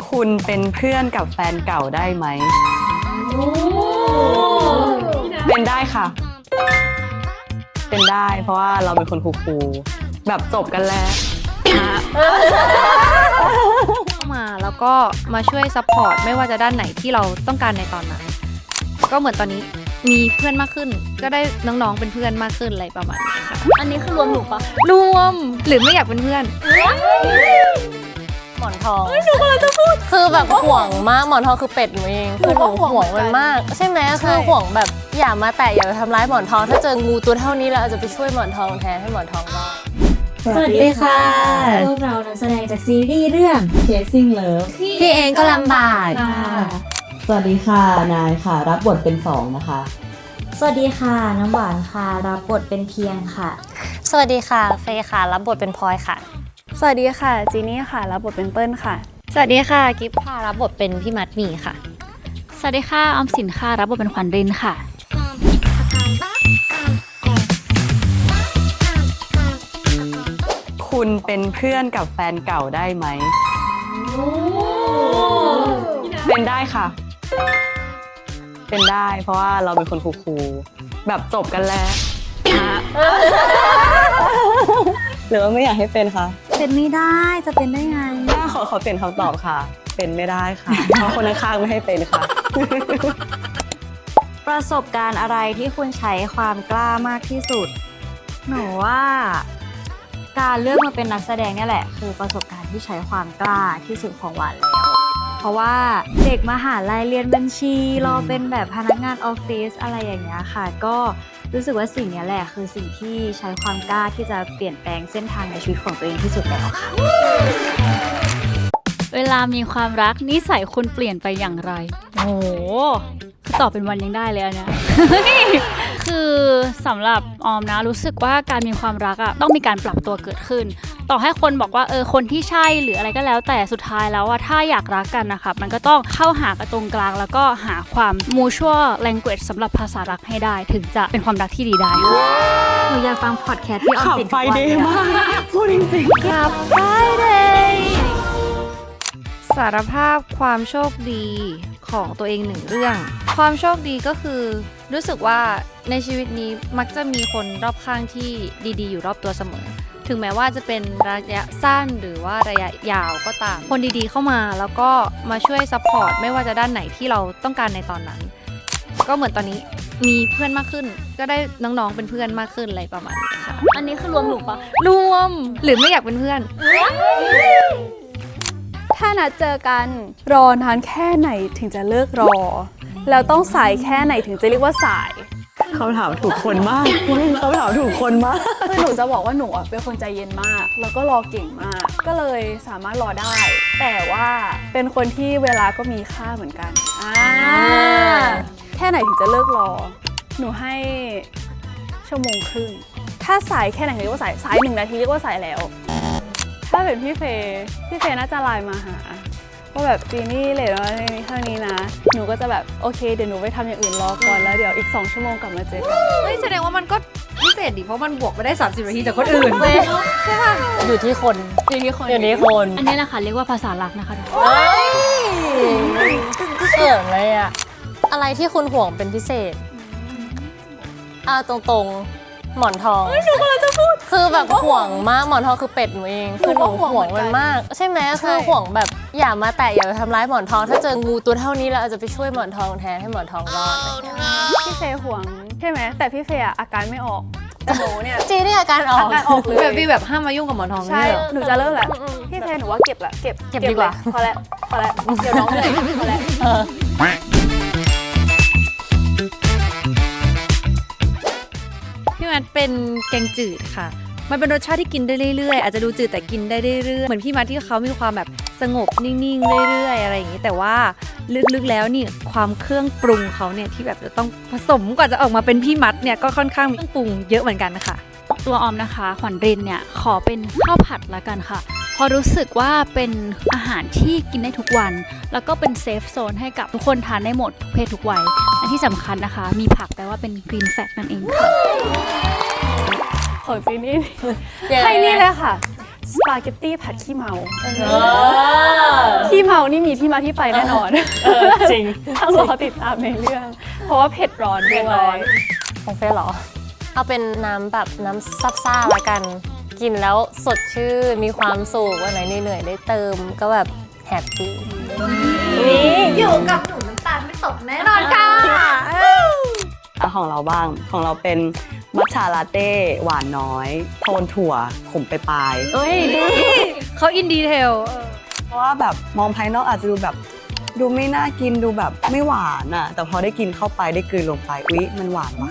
คุณเป็นเพื่อนกับแฟนเก่าได้ไหมเป็นได้ค่ะ เป็นได้เพราะว่าเราเป็นคนคูลๆแบบจบกันแล้วเข้ามาแล้วก็มาช่วยซัพพอร์ตไม่ว่าจะด้านไหนที่เราต้องการในตอนนั้นก็เหมือนตอนนี้มีเพื่อนมากขึ้นก็ได้น้องๆเป็นเพื่อนมากขึ้นอะไรประมาณนี้ค่ะอันนี้คือรวมหนูปะรวมหรือไม่อยากเป็นเพื่อนหมอนทองหนูกำลังจะพูดคือแบบห่วงมากหมอนทองคือเป็ดหนูเองคือหนูห่วงมันมากใช่ไหมคือห่วงแบบอย่ามาแตะอย่าไปทำร้ายหมอนทองถ้าเจองูตัวเท่านี้เราอาจจะไปช่วยหมอนทองแทนให้หมอนทองรอดสวัสดีค่ะพวกเรานักแสดงจากซีรีส์เรื่อง Chasing Love พี่เองก็ลำบาก สวัสดีค่ะนายค่ะรับบทเป็น2นะคะสวัสดีค่ะน้ำหวานค่ะรับบทเป็นเพียงค่ะสวัสดีค่ะเฟย์ค่ะรับบทเป็นพลอยค่ะสวัสดีค่ะจีนี่ค่ะรับบทเป็นเปิ้ลค่ะสวัสดีค่ะกิฟต์ค่ะรับบทเป็นพี่มัดหมี่ค่ะสวัสดีค่ะออมสินค่ะรับบทเป็นขวัญรินค่ะคุณเป็นเพื่อนกับแฟนเก่าได้ไหมเป็นได้ค่ะ เป็นได้เพราะว่าเราเป็นคนคูลๆแบบจบกันแล้วหรือว่าไม่อยากให้เป็นคะเป็นไม่ได้จะเป็นได้ไงขอเปลี่ยนคำตอบค่ะเป็นไม่ได้ค่ะเพราะคนข้างๆไม่ให้เป็นค่ะประสบการณ์อะไรที่คุณใช้ความกล้ามากที่สุดหนูว่าการเลือกมาเป็นนักแสดงเนี่ยแหละคือประสบการณ์ที่ใช้ความกล้าที่สุดของหวานแล้วเพราะว่าเด็กมหาลัยเรียนบัญชีรอเป็นแบบพนักงานออฟฟิศอะไรอย่างเงี้ยค่ะก็รู้สึกว่าสิ่งนี้แหละคือสิ่งที่ใช้ความกล้าที่จะเปลี่ยนแปลงเส้นทางในชีวิตของตัวเองที่สุดแล้วค่ะเวลามีความรักนิสัยคุณเปลี่ยนไปอย่างไรโอ้โหคือตอบเป็นวันยังได้เลยอันเนี้ย คือสำหรับออมนะรู้สึกว่าการมีความรักอ่ะต้องมีการปรับตัวเกิดขึ้นต่อให้คนบอกว่าคนที่ใช่หรืออะไรก็แล้วแต่สุดท้ายแล้วว่าถ้าอยากรักกันนะคะมันก็ต้องเข้าหากันตรงกลางแล้วก็หาความ mutual language สำหหรับภาษารักให้ได้ถึงจะเป็นความรักที่ดีได้หนูอยากฟังพอดแคสต์ที่ออมสินทุกวันเลย มากพูดจริงๆขับไฟเดย์สารภาพความโชคดีของตัวเองหนึ่งเรื่องความโชคดีก็คือรู้สึกว่าในชีวิตนี้มักจะมีคนรอบข้างที่ดีๆอยู่รอบตัวเสมอถึงแม้ว่าจะเป็นระยะสั้นหรือว่าระยะยาวก็ตามคนดีๆเข้ามาแล้วก็มาช่วยซัพพอร์ตไม่ว่าจะด้านไหนที่เราต้องการในตอนนั้นก็เหมือนตอนนี้มีเพื่อนมากขึ้นก็ได้น้องๆเป็นเพื่อนมากขึ้นอะไรประมาณนี้ค่ะอันนี้คือรวมหนูปะรวมหรือไม่อยากเป็นเพื่อนถ้านัดเจอกันรอนานแค่ไหนถึงจะเลิกรอแล้วต้องสายแค่ไหนถึงจะเรียกว่าสายเขาถามถูกคนมากเขาถามถูกคนมากคือหนูจะบอกว่าหนูเป็นคนใจเย็นมากแล้วก็รอเก่งมากก็เลยสามารถรอได้แต่ว่าเป็นคนที่เวลาก็มีค่าเหมือนกันแค่ไหนถึงจะเลิกรอหนูให้ชั่วโมงครึ่งถ้าสายแค่ไหนเรียกว่าสาย1 นาทีเรียกว่าสายแล้วถ้าเป็นพี่เฟย์น่าจะไลน์มาหาว่าแบบจีนี่เลทว่าเท่านี้นะหนูก็จะแบบโอเคเดี๋ยวหนูไปทำอย่างอื่นรอก่อนแล้วเดี๋ยวอีก2 ชั่วโมงกลับมาเจอกันเฮ้ยแสดงว่ามันก็พิเศษดิเพราะมันบวกไปได้30 นาทีจากคนอื่นใช่ป่ะอยู่ที่คนอันนี้แหละค่ะเรียกว่าภาษารักนะคะเกิดอะไรอะอะไรที่คุณห่วงเป็นพิเศษตรงหมอนทองหนูกำลังจะพูดคือแบบห่วงมากหมอนทองคือเป็ดหนูเองคือหนูห่วงมันมากใช่ไหมคือห่วงแบบอย่ามาแตะอย่าไปทำร้ายหมอนทองถ้าเจองูตัวเท่านี้เราอาจจะไปช่วยหมอนทองแทนให้หมอนทองรอดพี่เฟย์ห่วงใช่ไหมแต่พี่เฟย์อาการไม่ออกแต่หนูเนี่ยจีนี่อาการออกเลยแบบพี่แบบห้ามมายุ่งกับหมอนทองใช่หนูจะเลิกแหละพี่เฟย์หนูว่าเก็บดีกว่าพอแล้วเดี๋ยวน้องเหนื่อยพอแล้วพี่มัดเป็นแกงจืดค่ะมันเป็นรสชาติที่กินได้เรื่อยๆอาจจะดูจืดแต่กินได้เรื่อยๆเหมือนพี่มัดที่เขามีความแบบสงบนิ่งๆเรื่อยๆอะไรอย่างนี้แต่ว่าลึกๆแล้วนี่ความเครื่องปรุงเขาเนี่ยที่แบบจะต้องผสมกว่าจะออกมาเป็นพี่มัดเนี่ยก็ค่อนข้างมีเครื่องปรุงเยอะเหมือนกันค่ะตัวออมนะคะขวัญรินเนี่ยขอเป็นข้าวผัดละกันค่ะพอรู้สึกว่าเป็นอาหารที่กินได้ทุกวันแล้วก็เป็นเซฟโซนให้กับทุกคนทานได้หมดทุกเพศทุกวัยและที่สำคัญนะคะมีผักแปลว่าเป็นกรีนแฟตนั่นเองค่ะของจีนี่ให้นี่เลยค่ะ สปาเกตตี้ผัดขี้เมาขี้เมานี่มีที่มาที่ไปแน่นอน จริง ต้องรอติดตามในเรื่อง เพราะว่าเผ็ดร้อนด้วย ของเฟย์เหรอ เอาเป็นน้ำแบบน้ำซับซ่าละกัน กินแล้วสดชื่นมีความสุขวันไหนเหนื่อยๆได้เติมก็แบบแฮปปี้ อยู่กับหนูน้ำตาลไม่ตกแน่นอนค่ะ เอาของเราบ้างของเราเป็นมัทฉะลาเต้หวานน้อย โทนถั่วขมไปปลาย เอ้ยเขาอินดีเทล เพราะว่าแบบมองภายนอกอาจจะดูแบบดูไม่น่ากินดูแบบไม่หวานอ่ะ แต่พอได้กินเข้าไปได้กลืนลงไปอุ๊ยมันหวานว่ะ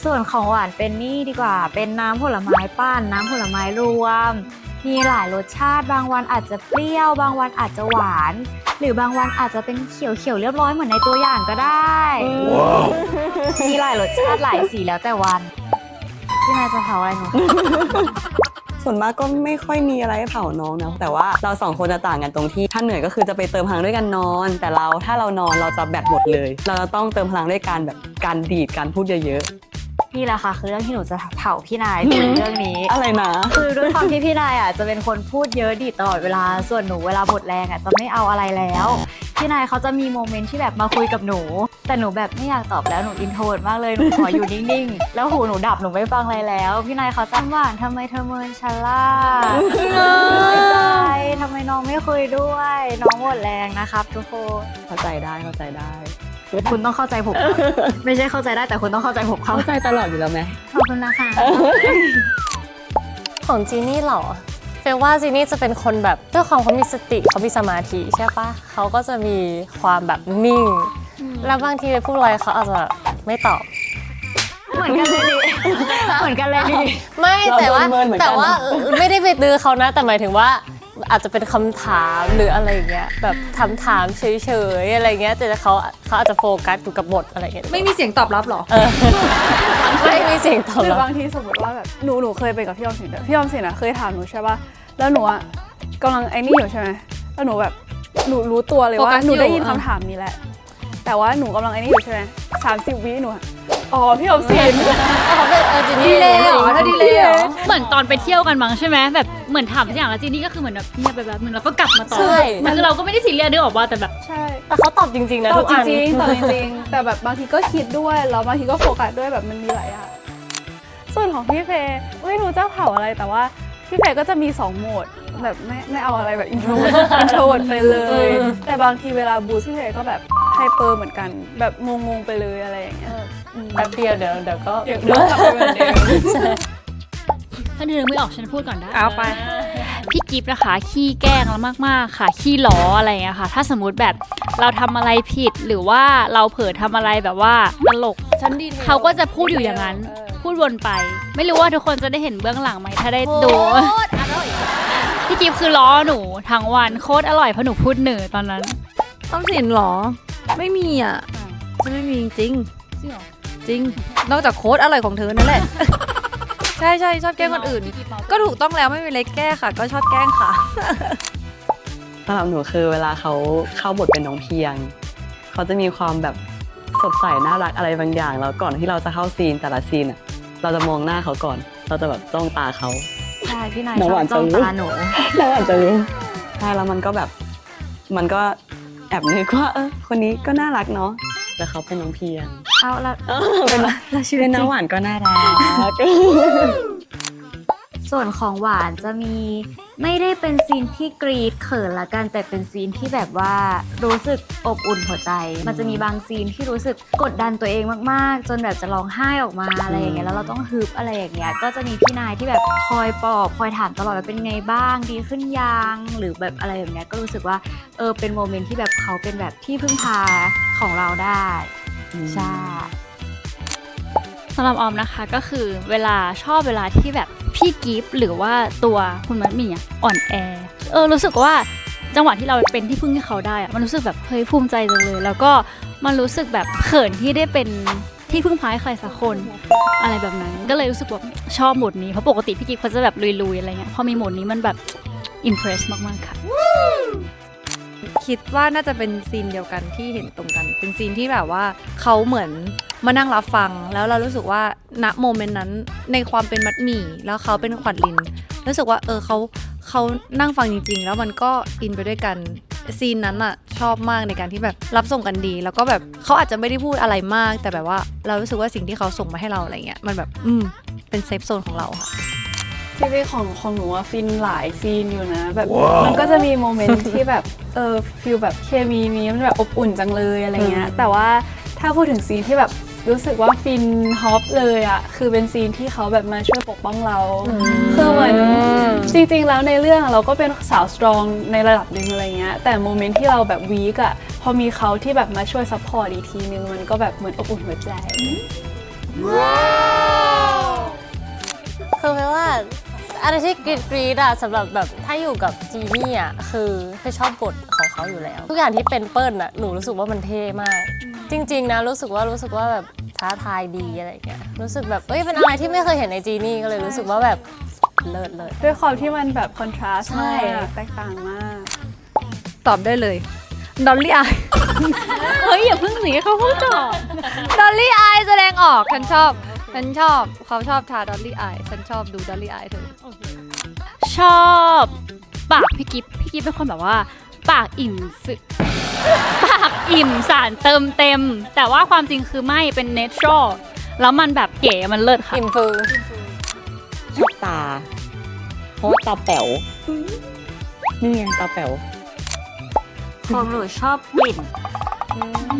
ส่วนของหวานเป็นนี่ดีกว่า เป็นน้ำผลไม้ปั้นน้ำผลไม้รวม มีหลายรสชาติบางวันอาจจะเปรี้ยวบางวันอาจจะหวาน หรือบางวันอาจจะเป็นเขียวๆเรียบร้อยเหมือนในตัวอย่างก็ได้ มีหลายรสชาติหลายสีแล้วแต่วันพี่นายจะเผาอะไรหนู ส่วนมากก็ไม่ค่อยมีอะไรให้เผาน้องนะแต่ว่าเราสองคนจะต่างกันตรงที่ถ้าเหนื่อยก็คือจะไปเติมพลังด้วยกันนอน แต่ถ้าเรานอนเราจะแบตหมดเลย เราจะต้องเติมพลังด้วยการแบบการดีดการพูดเยอะ นี่แหละค่ะคือเรื่องที่หนูจะเผาพี่นายคือเรื่องนี้ ๆอะไรนะ คือด้วยความที่พี่นายอ่ะจะเป็นคนพูดเยอะดีตลอดเวลา ส่วนหนูเวลาหมดแรงอ่ะจะไม่เอาอะไรแล้ว พี่นายเขาจะมีโมเมนต์ที่แบบมาคุยกับหนู แต่หนูแบบไม่อยากตอบแล้วหนูอินโทรดมากเลยหนูขออยู่นิ่งๆ แล้วหูหนูดับหนูไม่ฟังอะไรแล้ว พี่นายเขาจ้ำหวานทำไมเธอเมินฉันล่ะไม่ใจทำไมน้องไม่คุยด้วย น้องหมดแรงนะครับทุกคน เข้าใจได้เข้าใจได้ คุณต้องเข้าใจผมครับไม่ใช่เข้าใจได้แต่คุณต้องเข้าใจผมครับ เข้าใจตลอดอยู่แล้วไหม ขอบคุณนะคะ ของจีนี่เหรอเฟย์ว่าจีนี่จะเป็นคนแบบด้วยความเขามีสติเขามีสมาธิใช่ปะเขาก็จะมีความแบบนิ่ง แล้วบางทีไปพูดอะไรเขาอาจจะไม่ตอบ เหมือนกันเลยดิเหมือนกันเลยดิ ไม่แต่ว่า เราโดนเมินเหมือนกัน แต่ว่าไม่ได้ไปดื้อเขานะ แต่หมายถึงว่าอาจจะเป็นคำถามหรืออะไรอย่างเงี้ยแบบถามเฉยๆอะไรเงี้ยแต่เขาอาจจะโฟกัสอยู่กับบทอะไรเงี้ย ไม่มีเสียงตอบรับหรอ ไม่มีเสียงตอบ หรื รั อบางทีสมมติว่าแบบหนูเคยไปกับพี่ออมสินด้วยพี่ออมสินอะเคยถามหนูใช่ป่ะแล้วหนูอะกำลังไอ้นี่อยู่ใช่ไหมแล้วหนูแบบหนูรู้ตัวเลย โฟกั ว่า ส หนูได้ อยู่ ยินคำถามนี้แหละ แต่ว่าหนูกำลังไอ้นี่อยู่ใช่ไหม30 วิหนูอะอ๋อพี่ออมสิน จีนี่ ดีเลยเหรอถ้าดีเลยเหรอ เหมือนตอนไปเที่ยวกันมั้งใช่ไหมแบบเหมือนถามทุกอย่างแล้วจีนี่ก็คือเหมือนแบบเงียบไปแบบนึงแล้วก็กลับมาต่อ ใช่ มันคือเราก็ไม่ได้ซีเรียสด้วยหรอกว่าแต่แบบ ใช่ แต่เขาตอบจริงๆนะ ตอ ทุ บ ก จ อัน ริงๆตอบจริงๆแต่แบบบางทีก็คิดด้วยแล้วบางทีก็โฟกัสด้วยแบบมันมีหลายอย่างส่วนของพี่เฟย์ไม่รู้จะเผาอะไรแต่ว่าพี่เฟย์ก็จะมี2โหมดแบบไม่เอาอะไรแบบอินโทรเวิร์ตไปเลย แต่บางทีเวลาบูสพี่เฟย์ก็แบบไฮเปอร์เหมือนกันแบบงงๆไปเลยอะไรอย่างเงี้ย แป๊บเดียวเดี๋ยวก็ เดี๋ยวกลับไปเหมือนเดิม ถ้าเธอนึกไม่ออกฉันพูดก่อนได้ เอาไป พี่กิฟต์นะคะขี้แกล้งเรามากๆค่ะขี้ล้ออะไรอย่างเงี้ยค่ะ ถ้าสมมุติแบบเราทำอะไรผิดหรือว่าเราเผลอทำอะไรแบบว่าตลก ฉันดี เขาก็จะพูดอยู่อย่างนั้น พูดวนไป ไม่รู้ว่าทุกคนจะได้เห็นเบื้องหลังไหมถ้าได้ดู พี่กิฟต์คือล้อหนูทั้งวันโคตรอร่อยเพราะหนูพูดเหนือตอนนั้น ต้องสินเหรอ ไม่มีอ่ะฉันไม่มีจริง จริงเหรอ จริง นอกจากโค้ดอร่อยของเธอนั่นแหละ ใช่ชอบแกล้งคนอื่น ก็ถูกต้องแล้วไม่มีอะไรแก้ค่ะ ก็ชอบแกล้งค่ะ สำหรับหนูคือเวลาเขาเข้าบทเป็นน้องเพียง เขาจะมีความแบบสดใสน่ารักอะไรบางอย่างแล้วก่อนที่เราจะเข้าซีนแต่ละซีนอ่ะเราจะมองหน้าเขาก่อน เราจะแบบจ้องตาเขา ใช่พี่นาย น้ ช อง อ หวา บ น จ้อง จะรู้ ตาหนู เราอาจจะรู้ใช่แล้วมันก็แบบมันก็แอบนึกว่าคนนี้ก็น่ารักเนาะแต่เขาเป็นน้องเพียง เอาละ เป็น เราชีวิต เป็น จ น้ ริ อง ง หวานก็น่ารัก ส่วนของหวานจะมีไม่ได้เป็นซีนที่กรีดเขินละกันแต่เป็นซีนที่แบบว่ารู้สึกอบอุ่นหัวใจ มันจะมีบางซีนที่รู้สึกกดดันตัวเองมากๆ จนแบบจะร้องไห้ออกมาอะไรอย่างเงี้ยแล้วเราต้องฮึบอะไรอย่างเงี้ยก็จะมีพี่นายที่แบบคอยปลอบคอยถามตลอดว่าเป็นไงบ้างดีขึ้นยังหรือแบบอะไรแบบเนี้ยก็รู้สึกว่าเป็นโมเมนต์ที่แบบเขาเป็นแบบที่พึ่งพาของเราได้ใช่ สำหรับออมนะคะก็คือเวลาที่แบบพี่กิฟต์หรือว่าตัวคุณมัดหมี่อะอ่อนแอรู้สึกว่าจังหวะที่เราเป็นที่พึ่งให้เขาได้อะมันรู้สึกแบบเฮ้ยภูมิใจจังเลยแล้วก็มันรู้สึกแบบเขินที่ได้เป็นที่พึ่งพาให้ใครสักคนอะไรแบบนั้นก็เลยรู้สึกว่าชอบโหมดนี้เพราะปกติพี่กิฟต์เขาจะแบบลุยๆอะไรเงี้ยพอมีโหมดนี้มันแบบอิมเพรสมากๆค่ะ คิดว่าน่าจะเป็นซีนเดียวกันที่เห็นตรงกัน เป็นซีนที่แบบว่าเขาเหมือน มานั่งรับฟังแล้วเรารู้สึกว่าณโมเมนต์นั้นในความเป็นมัดหมี่แล้วเขาเป็นขวัญลินรู้สึกว่าเขานั่งฟังจริงๆแล้วมันก็อินไปด้วยกันซีนนั้นอะชอบมากในการที่แบบรับส่งกันดี แล้วก็แบบเขาอาจจะไม่ได้พูดอะไรมากแต่แบบว่าเรารู้สึกว่าสิ่งที่เขาส่งมาให้เราอะไรเงี้ยมันแบบเป็นเซฟโซนของเราค่ะ จริงๆของหนูอะฟินหลายซีนอยู่นะแบบมันก็จะมีโมเมนต์ที่แบบฟีลแบบเคมีมันแบบอบอุ่นจังเลยอะไรเงี้ยแต่ว่าถ้าพูดถึงซีนที่แบบรู้สึกว่าฟินฮอปเลยอะคือเป็นซีนที่เขาแบบมาช่วยปกป้องเราคือเหมือนจริงๆแล้วในเรื่องเราก็เป็นสาวสตรองในระดับหนึ่งอะไรเงี้ยแต่โมเมนต์ที่เราแบบวีกอะพอมีเขาที่แบบมาช่วยซัพพอร์ตอีกทีนึงมันก็แบบเหมือนอบอุ่นหัวใจ คือแปลว่าอะไรที่กรี๊ดอะสำหรับแบบถ้าอยู่กับจีนี่อะคือชอบบทของเขาอยู่แล้ว ทุกอย่างที่เป็นเปิ้ลอะหนูรู้สึกว่ามันเท่มาก จริงๆนะรู้สึกว่าแบบท้าทายดีอะไรอย่างเงี้ยรู้สึกแบบเป็นอะไรที่ไม่เคยเห็นในจีนี่ก็เลยรู้สึกว่าแบบเลิศด้วยความที่มันแบบคอนทราสต์ ใช่ มากแตกต่างมาก ตอบได้เลยดอลลี่อาย เฮ้ยอย่าเพิ่งหนีเขาพูดก่อน ดอลลี่อายแสดงออกฉันชอบเขาชอบทาดอลลี่อายฉันชอบดูดอลลี่อายเธอ ชอบปากพี่กิฟเป็นคนแบบว่าปากอิ่มสึปากอิ่มสารเติมเต็ม แต่ว่าความจริงคือไม่เป็นเนเชอรัลแล้วมันแบบเก๋มันเลิศค่ะ อิ่มฟู ชอบตา เพราะว่าตาแป๋วนี่ไงตาแป๋ว ของหนูชอบกลิ่น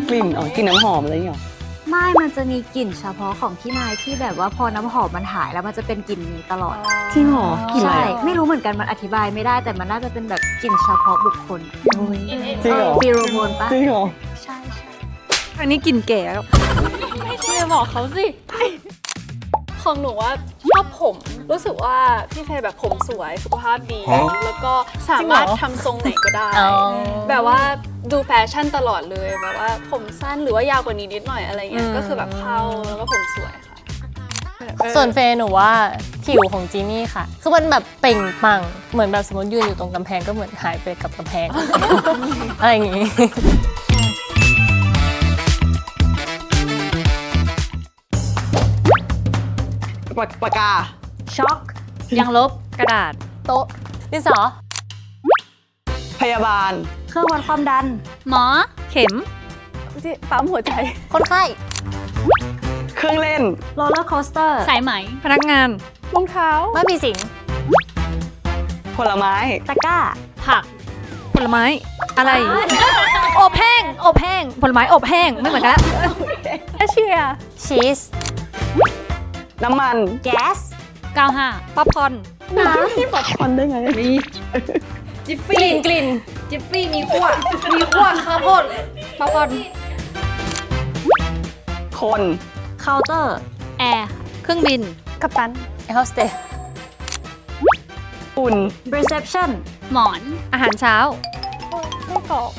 กลิ่นกลิ่นน้ำหอมอะไรอย่างเงี้ย ไม่มันจะมีกลิ่นเฉพาะของพี่นายที่แบบว่าพอน้ำหอมมันหายแล้วมันจะเป็นกลิ่นนี้ตลอด จริงเหรอกลิ่นอะไร ใช่ อะ ไม่รู้เหมือนกันมันอธิบายไม่ได้แต่มันน่าจะเป็นแบบกลิ่นเฉพาะบุคคล จริงเหรอ ฟีโรโมนปะ จริงเหรอ ใช่ใช่ อันนี้กลิ่นแก่แล้ว ไม่ใช่บอกเขาสิ ของหนูว่าชอบผมรู้สึกว่าพี่เฟย์แบบผมสวยสุขภาพดี แล้วก็สามารถทำทรงไหนก็ได้ อ๋อ แบบว่าดูแฟชั่นตลอดเลยแบบว่าผมสั้นหรือว่ายาวกว่านี้นิดหน่อยอะไรเงี้ยก็คือแบบเข้าแล้วก็ผมสวยค่ะ ส่วนเฟย์หนูว่าผิวของจีนี่ค่ะ คือมันแบบเปล่งปลั่งเหมือนแบบสมมติยืนอยู่ตรงกำแพงก็เหมือนหายไปกับกำแพง อะไรอย่างงี้ ปากกา ช็อก ยังลบ กระดาษ โต๊ะดินสอ พยาบาล เครื่องวัดความดัน หมอ เข็ม ที่ปั๊มหัวใจ คนไข้ เครื่องเล่น โรลเลอร์โคสเตอร์ สายไหม พนักงาน รองเท้า ไม่มีสิง ผลไม้ ตะกร้า ผัก ผลไม้อะไร อบแห้งผลไม้อบแห้งไม่เหมือนกันละ แคชเชียร์ ชีส น้ำมัน แก๊ส 95 ป๊อปคอร์น ควันได้ไง จิฟ ก ฟี่ ลิ่น จิฟฟี่มีขั้วข้าวโพดป๊อปคอร์น คน เคาน์เตอร์ แอร์ เครื่องบิน กัปตัน แอร์โฮสเตส อุ่น reception หมอน อาหารเช้า ไม่ตอบ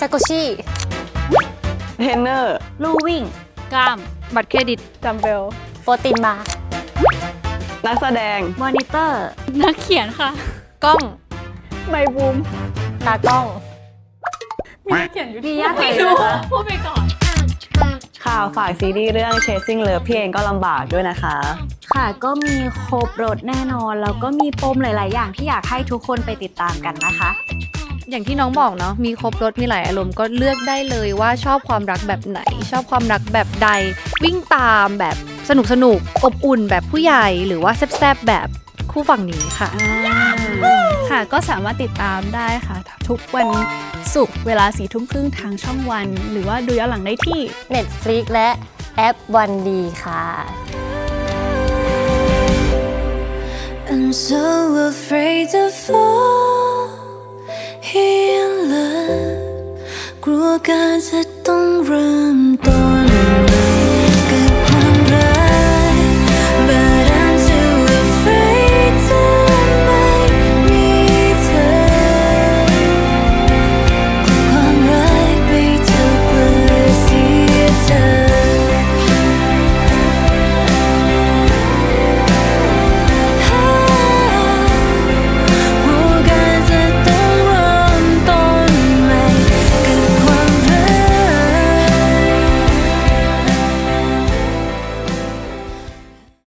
จากุชิ เทรนเนอร์ ลู่วิ่ง กล้าม บัตรเครดิต จัมเบล โปรตีนบาร์ นักแสดง มอนิเตอร์ นักเขียนค่ะ กล้อง ไมบูม ตากล้อง มีนักเขียนอยู่ มี ที่ ยากไหม พูดไปก่อน ข่าวฝากซีรีส์เรื่อง Chasing Love พี่เองก็ลำบากด้วยนะคะ ค่ะก็มีครบรถแน่นอน แล้วก็มีปมหลาย ๆ อย่างที่อยากให้ทุกคนไปติดตามกันนะคะ อย่างที่น้องบอกเนาะมีครบรสมีหลายอารมณ์ก็เลือกได้เลยว่าชอบความรักแบบไหน ชอบความรักแบบใด วิ่งตามแบบสนุกอบอุ่นแบบผู้ใหญ่หรือว่าแซ่บๆแบบคู่ฝั่งนี้ค่ะ ค่ะก็สามารถติดตามได้ค่ะ ทุกวันศุกร์เวลา4 ทุ่มครึ่งทางช่องวัน หรือว่าดูย้อนหลังได้ที่ Netflix และแอปวันดีค่ะ I'm so afraid to fall in love กลัวการจะต้องเริ่ม